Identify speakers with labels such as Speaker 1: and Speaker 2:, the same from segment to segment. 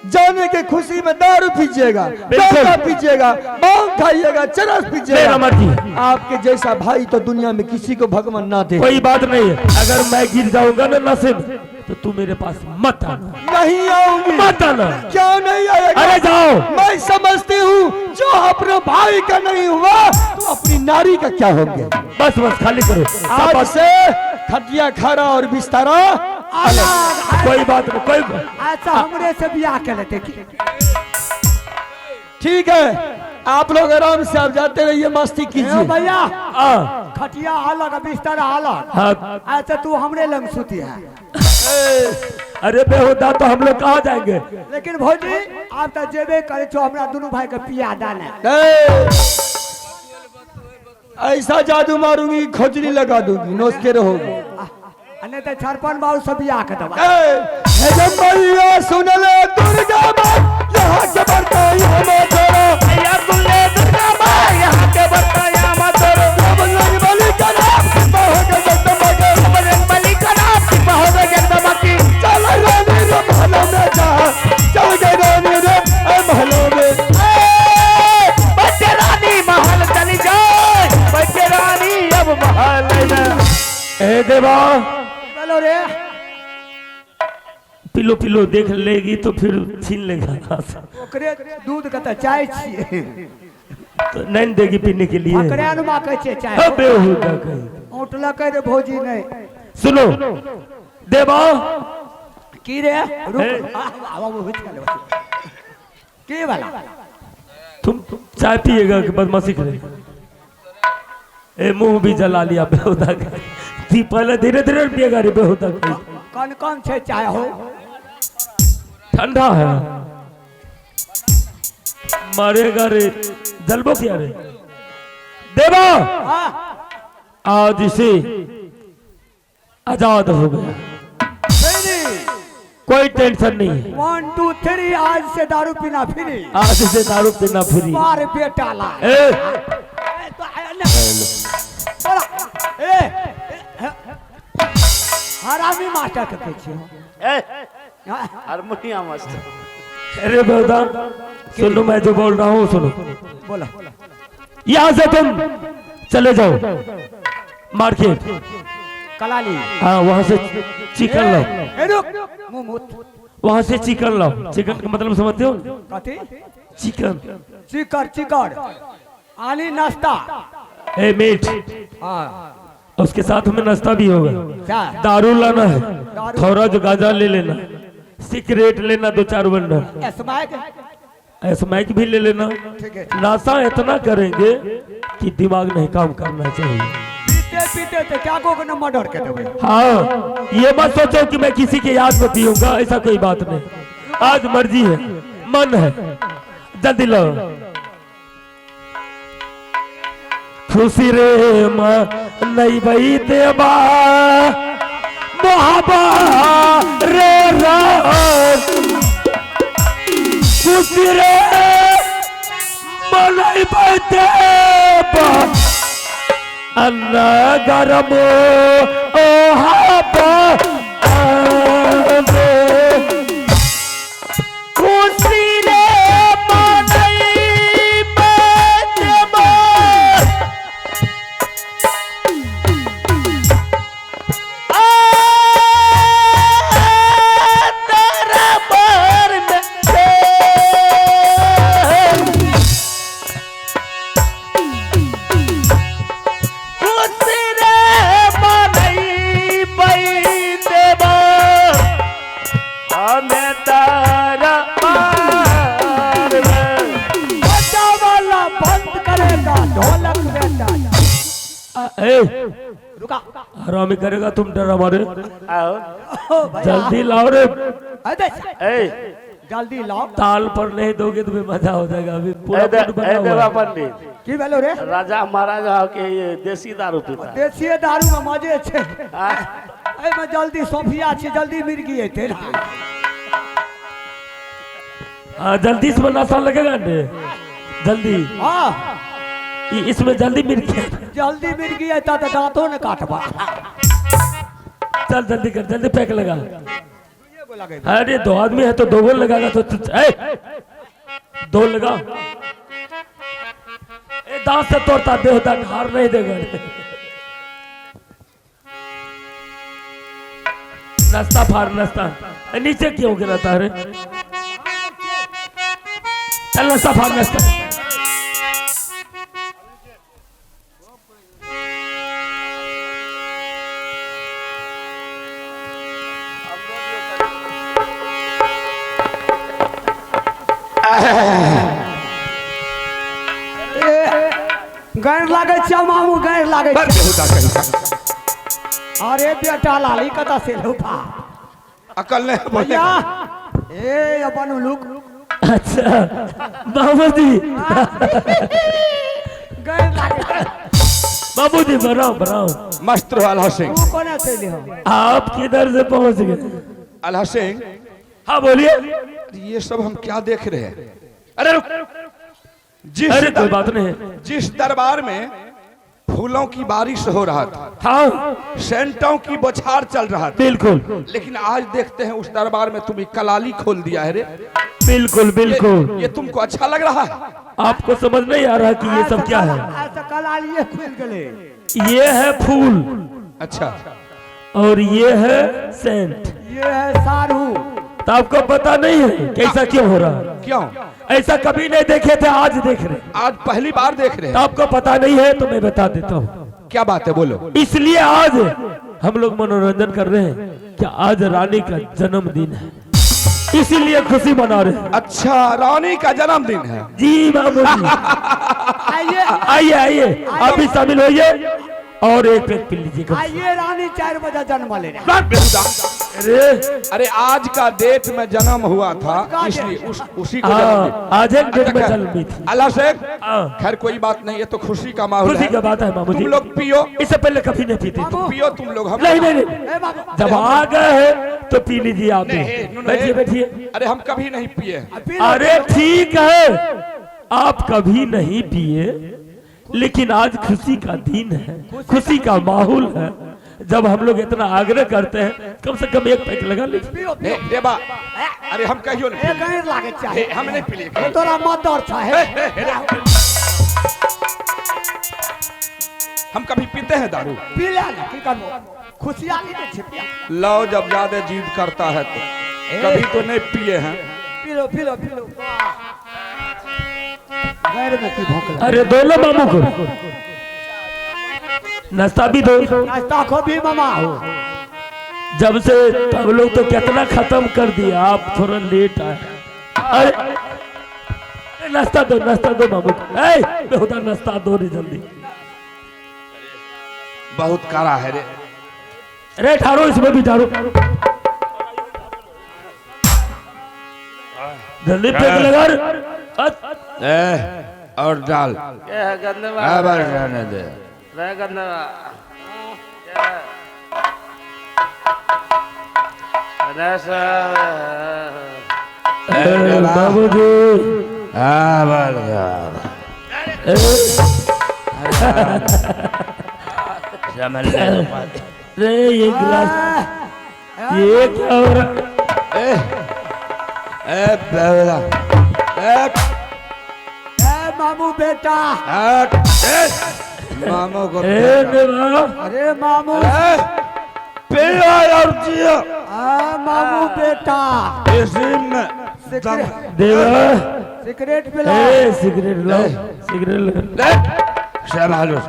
Speaker 1: जाने के खुशी में दारू पीजिएगा, गांजा पीजिएगा, भांग खाइएगा, चरस पीजिएगा। आपके जैसा भाई तो दुनिया में किसी को भगवान ना दे।
Speaker 2: कोई बात नहीं है, अगर मैं गिर जाऊंगा ना नसीब तो तू मेरे पास मत आना।
Speaker 1: नहीं आऊंगी।
Speaker 2: मत आना।
Speaker 1: क्यों नहीं आएगा?
Speaker 2: अरे जाओ।
Speaker 1: मैं समझती हूँ जो अपने भाई का नहीं हुआ तो अपनी नारी का क्या हो गया।
Speaker 2: बस बस खाली करो।
Speaker 1: आज से खटिया खाना और बिस्तारा अलग।
Speaker 2: कोई बात नहीं, कोई
Speaker 3: अच्छा हमरे से ब्याह कर लेते।
Speaker 1: ठीक है, आप लोग आराम से आप जाते रहिए, मस्ती कीजिए।
Speaker 3: भैया खटिया अलग बिस्तर अलग।
Speaker 2: हाँ।
Speaker 3: अच्छा तू हमरे लंग सुती है।
Speaker 2: अरे बेहुदा तो हम लोग कहाँ जाएंगे।
Speaker 3: लेकिन भौजी आप तो जेबे करे छो हमरा दोनों भाई के पिया दाने।
Speaker 1: ऐसा जादू मारूंगी खोजली लगा दूंगी, नोच के रहोगे।
Speaker 3: नहीं तो छरपन बाबू सब ब्याह कर दबा।
Speaker 1: सुन ले दुर्गा माँ यहाँ के बरता यहाँ मत करो।
Speaker 2: सुन ले दुर्गा माँ यहाँ के बरता यहाँ मत करो।
Speaker 1: बजरंग बली का नाम सिपाहोगे जगदम्बा के।
Speaker 2: बजरंग बली का नाम सिपाहोगे जगदम्बा की।
Speaker 1: चल रानी रे महलों में जा, चल गई रानी रे महलों में।
Speaker 2: बच्चे रानी महल चली जाए, बच्चे रानी अब महल जाए। ए देवा
Speaker 3: चलो रे
Speaker 2: पिलो पिलो देख लेगी तो फिर छीन लेगा।
Speaker 3: ओकरे दूध का तो चाय छिए
Speaker 2: तो नहीं देगी पीने के लिए।
Speaker 3: अकरानुमा कहे चाय
Speaker 2: बेहुदा कहीं
Speaker 3: उठला करे भौजी नहीं।
Speaker 2: सुनो देवा
Speaker 3: की रे रुक के वाला
Speaker 2: तुम चाय पिएगा कि बदमाशी करेगा। ए मुंह भी जला लिया बेहुदा का। पहले धीरे धीरे पिएगा रे बेहुदा।
Speaker 3: कौन कौन से चाय हो?
Speaker 2: ठंडा है मारेगा रे। जलबो क्या रे देवा? आज से आजाद हो गया, कोई टेंशन नहीं है।
Speaker 3: 1 2 3 आज से दारू पीना फ्री।
Speaker 2: आज से दारू पीना फ्री।
Speaker 3: मार बेटा ला हरामी मास्टर के पीछे
Speaker 4: हारमोनियम मास्टर।
Speaker 2: अरे बेहुदा सुनो, मैं जो बोल रहा हूँ सुनो।
Speaker 3: बोला
Speaker 2: यहाँ से तुम चले जाओ मार्केट
Speaker 3: कलाली।
Speaker 2: हाँ वहाँ से चिकन लाओ। वहाँ से चिकन लाओ। चिकन का मतलब समझते हो?
Speaker 3: कथी?
Speaker 2: चिकन
Speaker 3: चिकर आली नाश्ता।
Speaker 2: ए मीट। उसके साथ में नाश्ता भी होगा। दारू लाना है, थोड़ा जो गांजा ले लेना, सिगरेट लेना 2-4 बंडल, स्मैक भी ले लेना। नाश्ता इतना करेंगे कि दिमाग नहीं काम करना चाहिए।
Speaker 3: पीते थे क्या को ना मर्डर कर देंगे।
Speaker 2: हाँ ये मत सोचो कि मैं किसी के याद में पीऊंगा, ऐसा कोई बात नहीं। आज मर्जी है, मन है, जल्दी लो। खुशी रे माँ नहीं बई देवा मोहब्बा रे खुशी रे नहीं बई देवा अन्ना गरम ओ हाबा खुशी रे हरामी करेगा तुम डर हमारे। जल्दी लाओ रे।
Speaker 3: जल्दी लाओ।
Speaker 2: ताल पर नहीं दोगे तुम्हें मजा हो जाएगा। अभी
Speaker 4: देवा पंडित
Speaker 3: की भेलो रे?
Speaker 4: राजा महाराजा के ये देसी दारू पीता।
Speaker 3: देसी दारू में मजे छे। में जल्दी सोफिया छे, जल्दी मिर्गी है तेरा।
Speaker 2: हाँ जल्दी इसमें नशा लगेगा ने जल्दी।
Speaker 3: हाँ
Speaker 2: इसमें जल्दी मिर्गी।
Speaker 3: जल्दी मिर्गी है तो दांतों ने काटवा।
Speaker 2: चल जल्दी कर, जल्दी पैक लगा।
Speaker 3: लगे
Speaker 2: अरे दो आदमी है तो दो गोल लगाएगा तो दो लगा। दांत से तोड़ता बेहोदा हार नहीं देगा। नाश्ता फार नाश्ता नीचे क्यों गिराता है? चल नाश्ता फार नाश्ता।
Speaker 3: गैर लागे छ मामू गैर लागे छ। अरे बेटा लाली कता से लूटा
Speaker 5: अकल नहीं
Speaker 3: भैया ए अपन लुक
Speaker 2: अच्छा बाबूजी
Speaker 3: गैर लागे
Speaker 2: बाबूजी बनाओ बनाओ।
Speaker 5: मस्त रहो अल्लाह सिंह।
Speaker 3: तू कौन से ले हो?
Speaker 2: आप किधर से पहुंच गए?
Speaker 5: अल्लाह सिंह
Speaker 2: हाँ बोलिए।
Speaker 5: ये सब हम क्या देख रहे हैं? अरे रुक।
Speaker 2: अरे कोई बात नहीं है।
Speaker 5: जिस दरबार में फूलों की बारिश हो रहा था,
Speaker 2: हाँ
Speaker 5: सेंटों की बौछार चल रहा था,
Speaker 2: बिल्कुल।
Speaker 5: लेकिन आज देखते हैं उस दरबार में तुम्हें कलाली खोल दिया है रे।
Speaker 2: बिल्कुल बिल्कुल।
Speaker 5: ये तुमको अच्छा लग रहा है?
Speaker 2: आपको समझ नहीं आ रहा कि ये सब क्या है?
Speaker 3: ऐसा कला लिए खुल गए।
Speaker 2: ये है फूल
Speaker 5: अच्छा
Speaker 2: और ये है सेंट।
Speaker 3: ये है सारू।
Speaker 2: तो आपको पता नहीं है कैसा क्यों हो रहा है?
Speaker 5: क्यों?
Speaker 2: ऐसा कभी नहीं देखे थे, आज देख रहे।
Speaker 5: आज पहली बार देख रहे
Speaker 2: तो
Speaker 5: हैं।
Speaker 2: आपको पता नहीं है तो मैं बता देता हूँ।
Speaker 5: क्या बात है बोलो।
Speaker 2: इसलिए आज हम लोग मनोरंजन कर रहे हैं कि आज रानी का जन्मदिन है, इसीलिए खुशी मना रहे हैं।
Speaker 5: अच्छा रानी का जन्मदिन है।
Speaker 2: जी मामू जी
Speaker 3: आइए
Speaker 2: आइए आइए आप भी शामिल होइए और एक पेट पी लीजिएगा।
Speaker 3: आइए रानी 4 बजे जन्म ले रहे।
Speaker 2: अरे
Speaker 5: अरे आज का डेट में जन्म हुआ था इसलिए उसी को जन्मदिन।
Speaker 2: आज एक डेट में जन्म हुई थी।
Speaker 5: अल्लाह से
Speaker 2: हाँ।
Speaker 5: खैर कोई बात नहीं, ये तो खुशी का माहौल
Speaker 2: खुशी
Speaker 5: है।
Speaker 2: का बात है मामू जी।
Speaker 5: तुम लोग पियो।
Speaker 2: इससे पहले कभी नहीं पीते थे।
Speaker 5: पियो तुम लोग। हम
Speaker 2: नहीं नहीं नहीं,
Speaker 3: ए बाबू
Speaker 2: जब आ गए हैं तो पी लीजिए आप भी।
Speaker 5: नहीं,
Speaker 2: बैठिए बैठिए।
Speaker 5: अरे हम कभी नहीं पिए।
Speaker 2: अरे ठीक है आप कभी नहीं पिए, लेकिन आज खुशी का दिन है, खुशी का माहौल है। जब हम लोग इतना आग्रह करते हैं कम से कम एक पैक लगा लीजिए।
Speaker 5: देवा अरे हम कहियो नहीं।
Speaker 3: ए गैर लागे चाहे
Speaker 5: हम नहीं पिए।
Speaker 3: तोरा मत और चाहे
Speaker 5: हम कभी पीते हैं दारू?
Speaker 3: पी ले ना की करबो खुशियाली में छिपिया।
Speaker 5: लो जब ज्यादा जिद करता है तो कभी तो नहीं पिए हैं।
Speaker 3: P low P low P low. गैर में की भूख लगे।
Speaker 2: अरे दो लो मामू को नाश्ता भी दो।
Speaker 3: नाश्ता को भी मामा हो।
Speaker 2: जब से तब लोग तो कितना खत्म कर दिया, आप थोड़ा लेट आए। अरे नाश्ता दो मामू को। बेहुदा नाश्ता दो रे जल्दी।
Speaker 5: बहुत कारा है रे।
Speaker 2: अरे ठारो इसमें भी ठारो जल्दी पैक लगा रे।
Speaker 5: और डाल
Speaker 4: क्या है गंदवा?
Speaker 5: रहने दे।
Speaker 4: रह गंदवा।
Speaker 2: बाबू जी रे ये गिलास ये क्या हो रहा?
Speaker 3: मामू बेटा।
Speaker 5: मामो को
Speaker 3: अरे मामू
Speaker 5: और जियो।
Speaker 3: मामू बेटा
Speaker 2: देवा
Speaker 3: सिगरेट पिला।
Speaker 2: सिगरेट लो सिगरेट लो।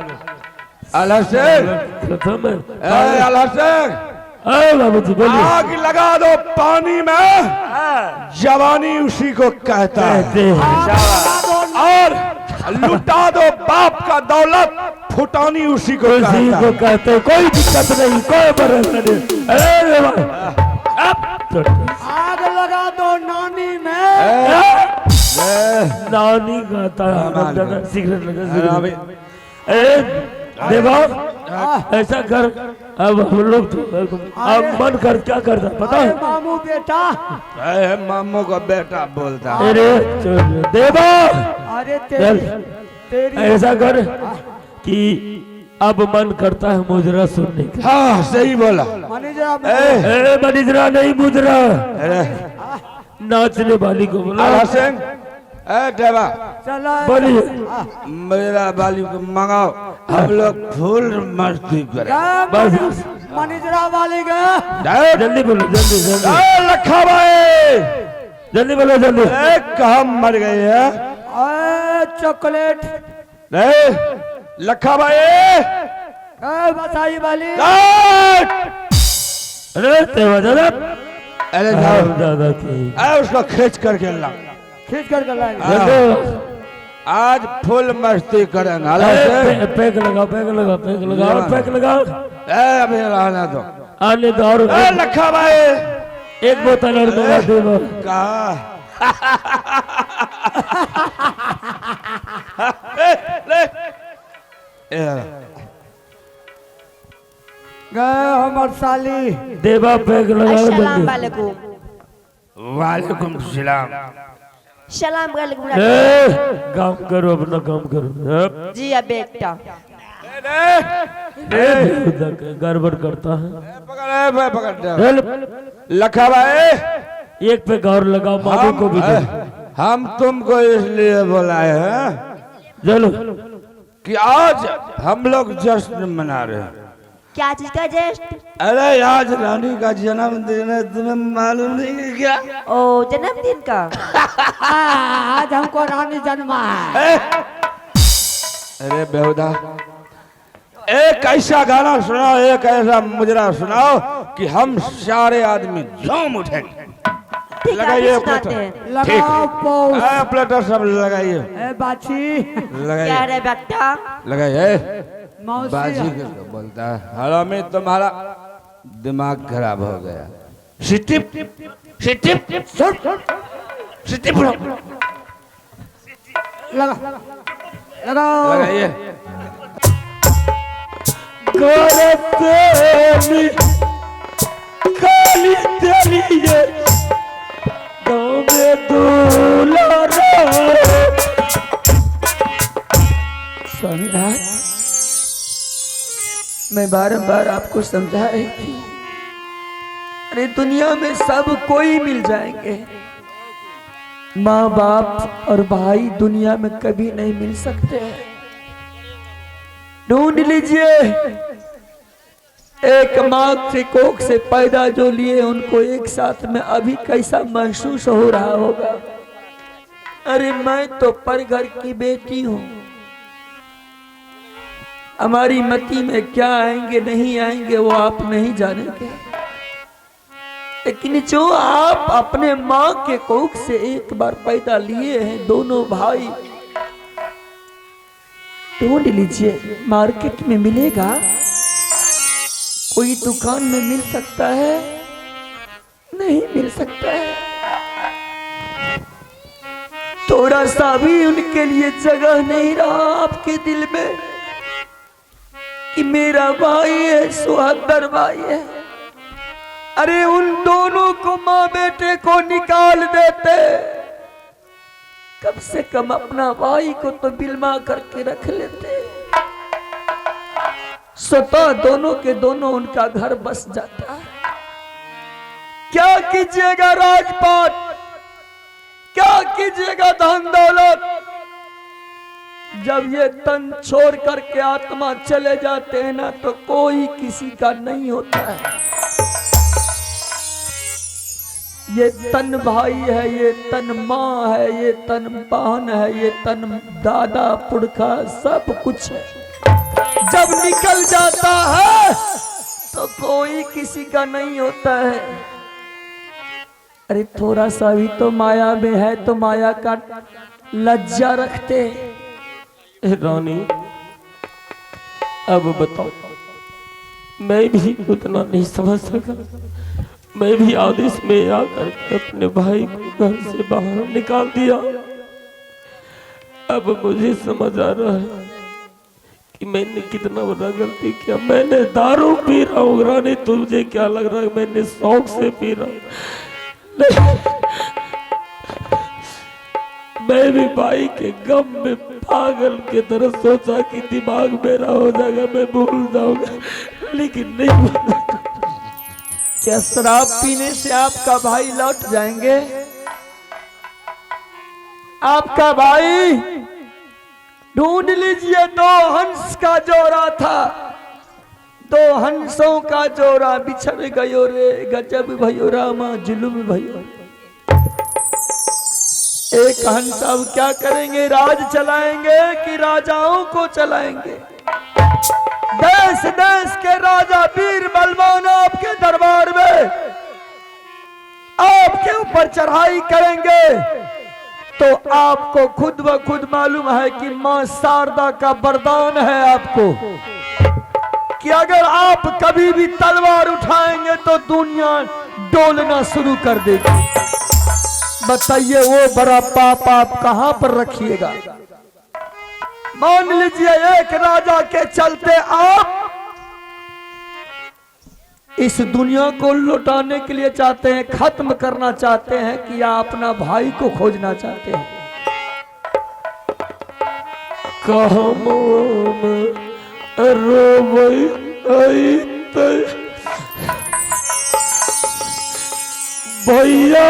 Speaker 5: अल्लाह से
Speaker 2: खत्म है।
Speaker 5: अल्लाह से
Speaker 2: बाबू जी बोलिए।
Speaker 5: आग लगा दो पानी में, जवानी उसी को कहता है। और लुटा दो बाप का दौलत, फुटानी उसी को कहता है।
Speaker 2: कहते कोई दिक्कत नहीं, कोई बरस नहीं।
Speaker 3: आग लगा दो नानी में।
Speaker 2: नानी कहता है सिगरेट लगा सिगरेट। देवा ऐसा कर, अब हम लोग तो अब मन कर क्या करता पता है?
Speaker 3: मामू बेटा।
Speaker 5: मामू का बेटा बोलता है।
Speaker 2: अरे देवा
Speaker 3: अरे
Speaker 2: चल
Speaker 3: तेरी
Speaker 2: ऐसा कर कि अब मन करता है मुजरा सुनने का।
Speaker 5: हाँ सही बोला।
Speaker 3: मैनेजर मनिजरा
Speaker 5: ए,
Speaker 2: मनिजरा नहीं मुजरा,
Speaker 5: अरे
Speaker 2: नाचने वाली को बोला।
Speaker 5: आला सिंह, ए देवा,
Speaker 3: चलो
Speaker 2: बोलिए।
Speaker 5: मेरा वाली को मंगाओ, हम लोग फुल मस्ती करें।
Speaker 2: बस
Speaker 3: मनिजरा वाले का
Speaker 2: जल्दी बोलो, जल्दी जल्दी
Speaker 5: लखा भाई,
Speaker 2: जल्दी बोलो, जल्दी।
Speaker 5: कहा मर गए हैं?
Speaker 3: चॉकलेट
Speaker 5: नहीं लखा भाई,
Speaker 3: बसाई वाली
Speaker 2: अरे तेवा दादा,
Speaker 5: अरे जाओ,
Speaker 2: दादा की
Speaker 5: उसको खींच करके ला,
Speaker 3: खींच कर लाएंगे।
Speaker 2: जल्दी।
Speaker 5: आज फुल मस्ती करेंगे। आला सिंह,
Speaker 2: पैक लगाओ, पैक लगाओ, पैक लगाओ, पैक लगाओ।
Speaker 5: अभी रहना दो।
Speaker 2: आने दो और
Speaker 5: लखा भाई,
Speaker 2: एक बोतल और दवा दे दो।
Speaker 5: कहा
Speaker 3: गए हमर साली
Speaker 2: देवा पैक लगाओ
Speaker 6: अस्सलाम
Speaker 2: जल्दी।
Speaker 6: वालेकुम।
Speaker 5: वालेकुम सलाम।
Speaker 6: सलाम वालेकुम।
Speaker 2: काम करो, अपना काम करो।
Speaker 6: जी अब बेटा
Speaker 2: गड़बड़ करता है।
Speaker 5: पकड़ लखा भाई,
Speaker 2: एक पे गौर लगाओ, मामू को भी दो।
Speaker 5: हम तुमको इसलिए बुलाए हैं
Speaker 2: चलो
Speaker 5: कि आज हम लोग जश्न मना रहे हैं।
Speaker 6: क्या चीज का जेस्ट?
Speaker 5: अरे आज रानी का जन्मदिन है, तुम्हें मालूम नहीं है क्या?
Speaker 6: ओ जन्मदिन का।
Speaker 3: आज हमको रानी जन्मा है।
Speaker 5: अरे बेहुदा, एक ऐसा गाना सुनाओ, एक ऐसा मुजरा सुनाओ कि हम सारे आदमी झूम उठेंगे।
Speaker 6: ठीक है,
Speaker 5: लगाइए
Speaker 6: अभी सुनाते हैं।
Speaker 3: लगाओ पोस।
Speaker 5: प्लेटर सब लगाइए,
Speaker 3: ए बाची
Speaker 6: क्या
Speaker 5: लगाइए,
Speaker 6: रे बेटा?
Speaker 5: लगाइए।
Speaker 3: मौसी
Speaker 5: बाजी किसको बोलता है? हरामी, तुम्हारा दिमाग खराब हो गया। सिटिप सिटिप सिटिप
Speaker 3: लगा लगाओ।
Speaker 5: लगाइए।
Speaker 2: खाली चलिए गाँव में दूल्हा
Speaker 1: स्वामीनाथ, मैं बारंबार आपको समझा रही थी, अरे दुनिया में सब कोई मिल जाएंगे, माँ बाप और भाई दुनिया में कभी नहीं मिल सकते। ढूंढ लीजिए, एक माँ के कोख से पैदा जो लिए उनको एक साथ में अभी कैसा महसूस हो रहा होगा। अरे मैं तो परघर की बेटी हूँ, हमारी मति में क्या आएंगे नहीं आएंगे वो आप नहीं जानेंगे, लेकिन जो आप अपने माँ के कोख से एक बार पैदा लिए हैं, दोनों भाई, ढूंढ लीजिए, मार्केट में मिलेगा, कोई दुकान में मिल सकता है? नहीं मिल सकता है। थोड़ा सा भी उनके लिए जगह नहीं रहा आपके दिल में कि मेरा भाई है, सुहद्दर भाई है। अरे उन दोनों को, माँ बेटे को निकाल देते, कम से कम अपना भाई को तो बिलमा करके रख लेते, स्वतः दोनों के दोनों उनका घर बस जाता। क्या कीजिएगा राजपाट, क्या कीजिएगा धन दौलत, जब ये तन छोड़ करके आत्मा चले जाते हैं ना, तो कोई किसी का नहीं होता है। ये तन भाई है, ये तन माँ है, ये तन बहन है, ये तन दादा पुरखा सब कुछ है। जब निकल जाता है तो कोई किसी का नहीं होता है। अरे थोड़ा सा भी तो माया में है तो माया का लज्जा रखते।
Speaker 2: रानी अब बताओ, मैं भी उतना नहीं समझ सका, मैं भी आदेश में आकर अपने भाई को घर से बाहर निकाल दिया। अब मुझे समझ आ रहा है कि मैंने कितना बड़ा गलती किया। मैंने दारू पी रहा हूँ रानी, तुझे क्या लग रहा है मैंने शौक से पी रहा हूँ? मैं भी भाई के गम में पागल के तरह सोचा कि दिमाग मेरा हो जाएगा, मैं भूल जाऊंगा, लेकिन नहीं।
Speaker 1: क्या शराब पीने से आपका भाई लौट जाएंगे? आपका भाई ढूंढ लीजिए, 2 हंस का जोड़ा था, 2 हंसों का जोड़ा बिछड़ गयो रे, गजब भयो रामा जुलुम भयो। एक हंस अब क्या करेंगे? राज चलाएंगे कि राजाओं को चलाएंगे? देश देश के राजा वीर बलवान आपके दरबार में आपके ऊपर चढ़ाई करेंगे, तो आपको खुद ब खुद मालूम है कि मां शारदा का वरदान है आपको कि अगर आप कभी भी तलवार उठाएंगे तो दुनिया डोलना शुरू कर देगी। बताइए वो बड़ा पाप आप कहां पर रखिएगा? मान लीजिए एक राजा के चलते आप इस दुनिया को लौटाने के लिए चाहते हैं, खत्म करना चाहते हैं, कि आप अपना भाई को खोजना चाहते हैं?
Speaker 2: भैया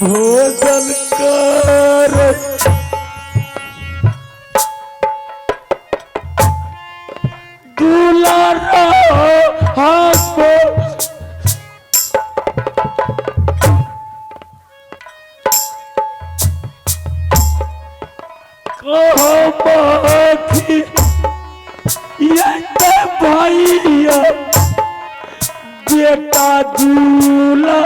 Speaker 2: भोजन कर दुलारा हमको कहो ये भैया बेटा दूल्हा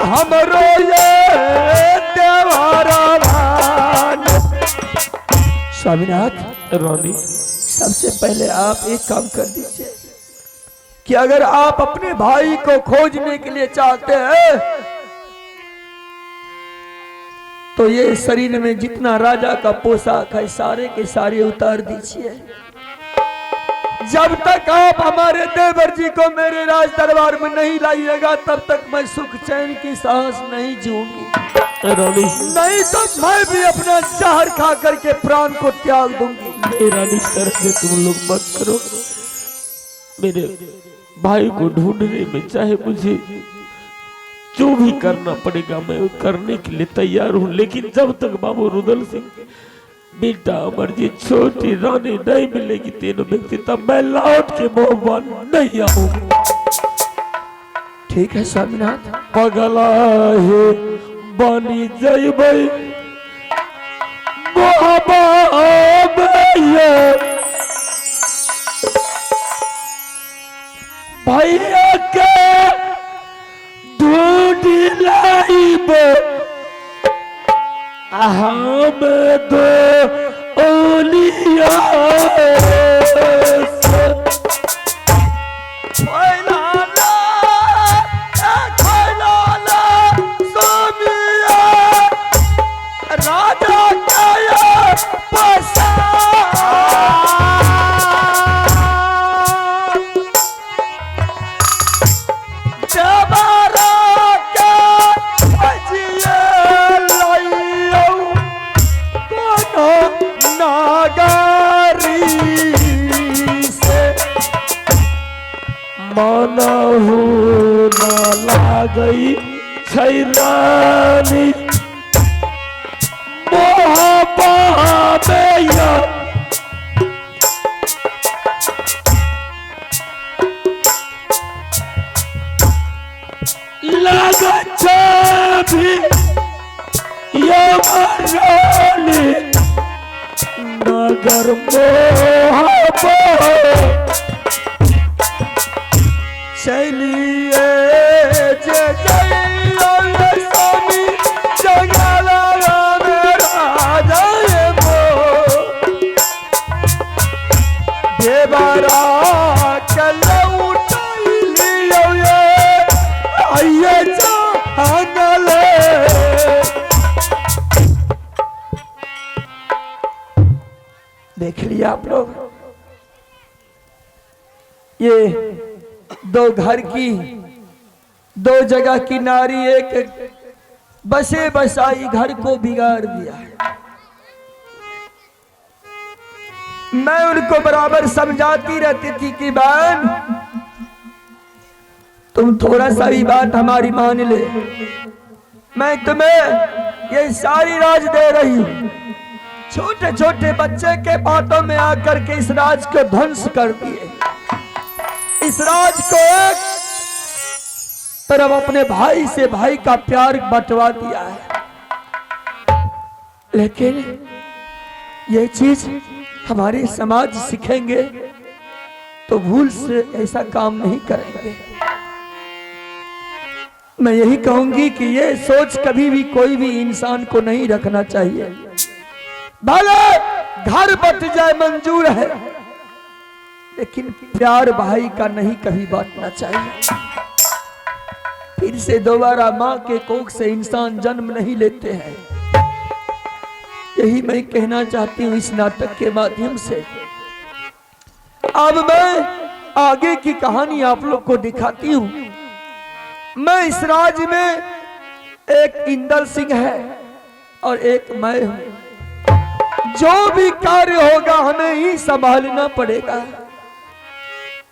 Speaker 1: हमरो ये देवारा स्वामीनाथ
Speaker 2: रानी,
Speaker 1: सबसे पहले आप एक काम कर दीजिए कि अगर आप अपने भाई को खोजने के लिए चाहते हैं तो ये शरीर में जितना राजा का पोशाक है सारे के सारे उतार दीजिए। जब तक आप हमारे देवर जी को मेरे राज दरबार में नहीं लाइएगा तब तक मैं सुख चैन की सांस नहीं जीऊंगी।
Speaker 2: रानी,
Speaker 1: नहीं तो मैं भी अपना जहर खा करके प्राण को त्याग दूंगी।
Speaker 2: रानी, तरह से तुम लोग मत करो। मेरे भाई को ढूंढने में चाहे मुझे जो भी करना पड़ेगा मैं करने के लिए तैयार हूँ, लेकिन जब तक बाबू रुदल सिंह बेटा अमरजीत छोटी रानी नहीं मिलेगी तीनों व्यक्ति, तब मैं लौट के मोहब्बत नहीं आऊंगा।
Speaker 1: ठीक है स्वामीनाथ।
Speaker 2: पगला है बनी जइबै मोहब्बत भैया के ढूंढ लाइबो हम दो ओलिया मनहु न लागई छैरानी मोह पाबैया लागत भी यमरानी नगर मोह
Speaker 1: चलिए जे जइयो रे स्वामी जंगला राम राजा मो देवरा चलो उठलियो ये आइए जंगले देख लिया आप लोग ये दो घर की दो जगह की नारी एक बसे बसाई घर को बिगाड़ दिया है। मैं उनको बराबर समझाती रहती थी कि बहन तुम थोड़ा सा भी बात हमारी मान ले, मैं तुम्हें ये सारी राज दे रही हूं। छोटे छोटे बच्चे के बातों में आकर के इस राज को ध्वंस कर दिए, इस राज को एक तरफ अपने भाई से भाई का प्यार बंटवा दिया है। लेकिन ये चीज हमारे समाज सीखेंगे तो भूल से ऐसा काम नहीं करेंगे। मैं यही कहूंगी कि ये सोच कभी भी कोई भी इंसान को नहीं रखना चाहिए। भले घर बट जाए मंजूर है, लेकिन प्यार भाई का नहीं कभी बांटना चाहिए। फिर से दोबारा मां के कोख से इंसान जन्म नहीं लेते हैं। यही मैं कहना चाहती हूं इस नाटक के माध्यम से। अब मैं आगे की कहानी आप लोग को दिखाती हूं। मैं इस राज्य में एक इंदल सिंह है और एक मैं हूं। जो भी कार्य होगा हमें ही संभालना पड़ेगा।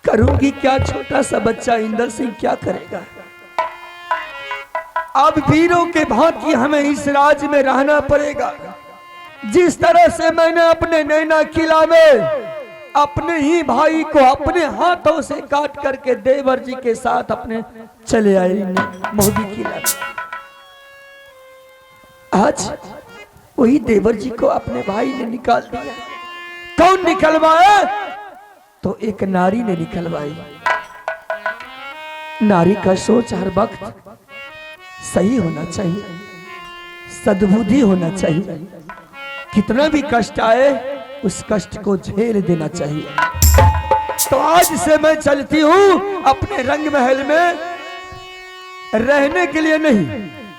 Speaker 1: करूंगी क्या, छोटा सा बच्चा इंदल सिंह क्या करेगा। अब वीरों के भांति हमें इस राज्य में रहना पड़ेगा। जिस तरह से मैंने अपने नैना किला में अपने ही भाई को अपने हाथों से काट करके देवर जी के साथ अपने चले आए मोदी किला में, आज वही देवर जी को अपने भाई ने निकाल दिया। कौन निकलवाया? तो एक नारी ने निकलवाई। नारी का सोच हर वक्त सही होना चाहिए, सद्बुद्धि होना चाहिए। कितना भी कष्ट आए उस कष्ट को झेल देना चाहिए। तो आज से मैं चलती हूं अपने रंग महल में रहने के लिए नहीं,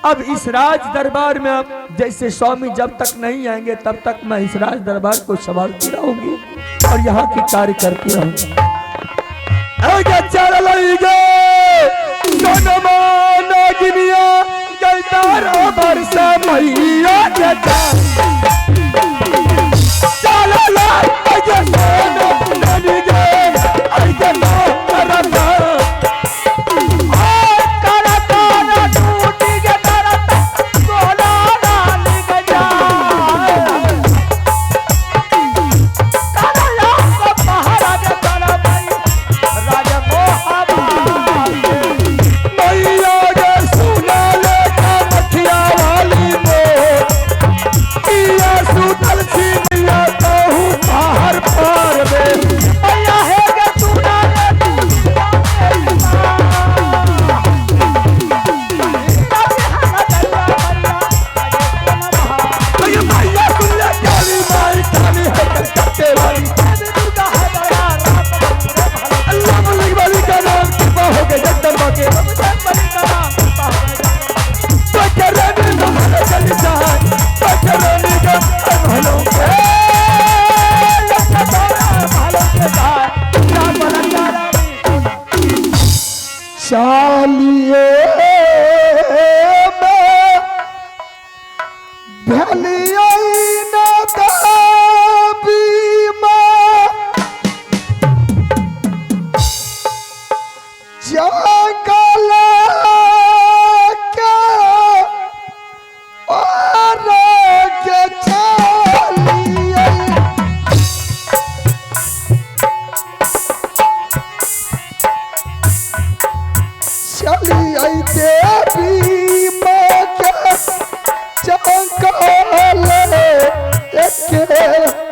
Speaker 1: अब इस राज दरबार में अब जैसे स्वामी जब तक नहीं आएंगे तब तक मैं इस राज दरबार को संभालती रहूंगी और यहाँ की कार्य करती रहूंगी। काले एक